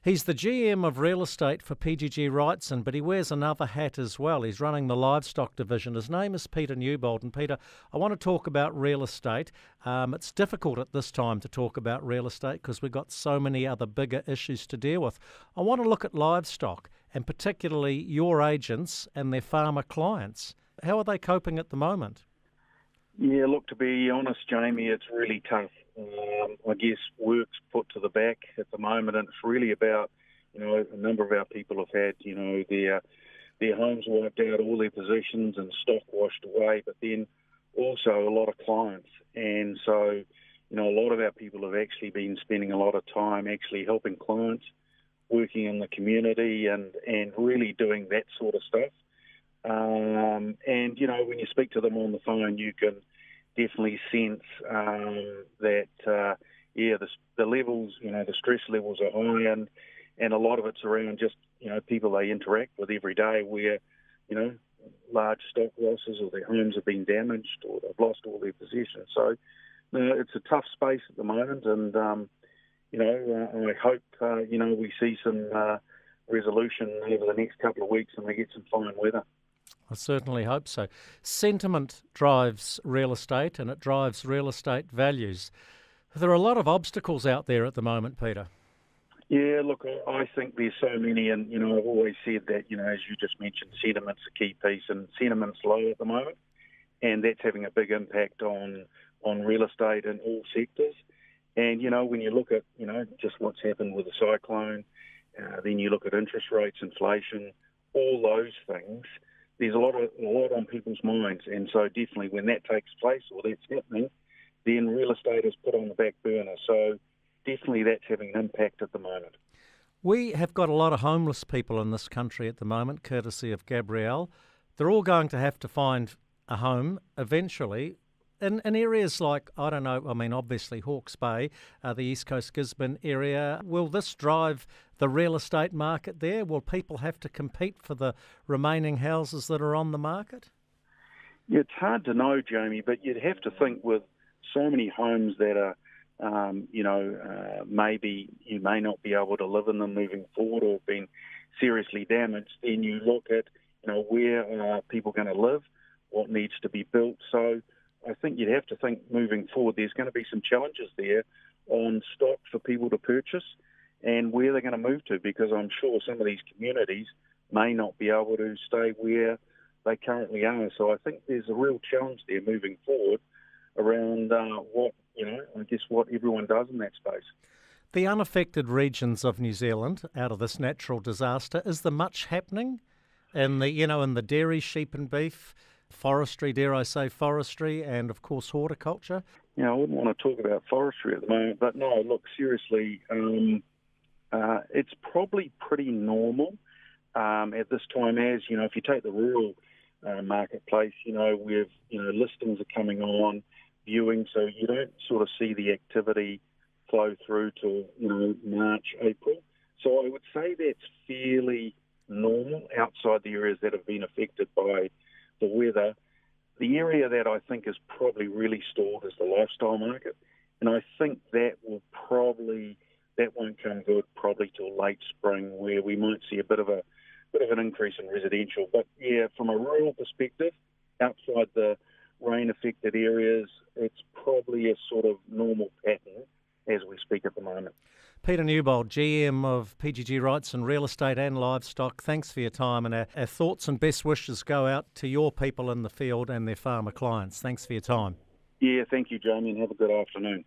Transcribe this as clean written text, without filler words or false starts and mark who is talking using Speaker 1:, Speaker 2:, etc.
Speaker 1: He's the GM of real estate for PGG Wrightson, but he wears another hat as well. He's running the Livestock Division. His name is Peter Newbold. And Peter, I want to talk about real estate. It's difficult at this time to talk about real estate because we've got so many other bigger issues to deal with. I want to look at livestock and particularly your agents and their farmer clients. How are they coping at the moment?
Speaker 2: Yeah, look, to be honest, Jamie, it's really tough. I guess work's put to the back at the moment, and it's really about, a number of our people have had, their homes wiped out, all their positions and stock washed away, but then also a lot of clients. And so, a lot of our people have actually been spending a lot of time actually helping clients, working in the community and really doing that sort of stuff. And, when you speak to them on the phone, you can definitely sense that, the levels, the stress levels are high, and a lot of it's around just, people they interact with every day where, large stock losses or their homes have been damaged or they've lost all their possessions. So, it's a tough space at the moment, and, I hope, we see some resolution over the next couple of weeks and we get some fine weather.
Speaker 1: I certainly hope so. Sentiment drives real estate and it drives real estate values. There are a lot of obstacles out there at the moment, Peter.
Speaker 2: Yeah, look, I think there's so many, and, I've always said that, as you just mentioned, sentiment's a key piece, and sentiment's low at the moment, and that's having a big impact on real estate in all sectors. And, when you look at, just what's happened with the cyclone, then you look at interest rates, inflation, all those things, there's a lot on people's minds. And so definitely when that takes place or that's happening, then real estate is put on the back burner. So definitely that's having an impact at the moment.
Speaker 1: We have got a lot of homeless people in this country at the moment, courtesy of Gabrielle. They're all going to have to find a home eventually. In areas like, obviously Hawke's Bay, the East Coast Gisborne area, will this drive the real estate market there? Will people have to compete for the remaining houses that are on the market?
Speaker 2: Yeah, it's hard to know, Jamie, but you'd have to think with so many homes that are, maybe you may not be able to live in them moving forward or been seriously damaged, then you look at, where are people going to live, what needs to be built. So I think you'd have to think moving forward there's going to be some challenges there on stock for people to purchase and where they're going to move to, because I'm sure some of these communities may not be able to stay where they currently are. So I think there's a real challenge there moving forward around what everyone does in that space.
Speaker 1: The unaffected regions of New Zealand out of this natural disaster, is there much happening in the dairy, sheep and beef, forestry, forestry, and of course horticulture?
Speaker 2: I wouldn't want to talk about forestry at the moment, but no, look, seriously, it's probably pretty normal at this time. As if you take the rural marketplace, we've listings are coming on, viewing, so you don't sort of see the activity flow through to March, April. So I would say that's fairly normal outside the areas that have been affected by the weather. The area that I think is probably really stalled is the lifestyle market, and I think that won't come good probably till late spring, where we might see a bit of an increase in residential. But yeah, from a rural perspective, outside the rain-affected areas, it's probably a sort of normal pattern as we speak at the moment.
Speaker 1: Peter Newbold, GM of PGG Wrightson Real Estate and Livestock, thanks for your time, and our thoughts and best wishes go out to your people in the field and their farmer clients. Thanks for your time.
Speaker 2: Yeah, thank you, Jamie, and have a good afternoon.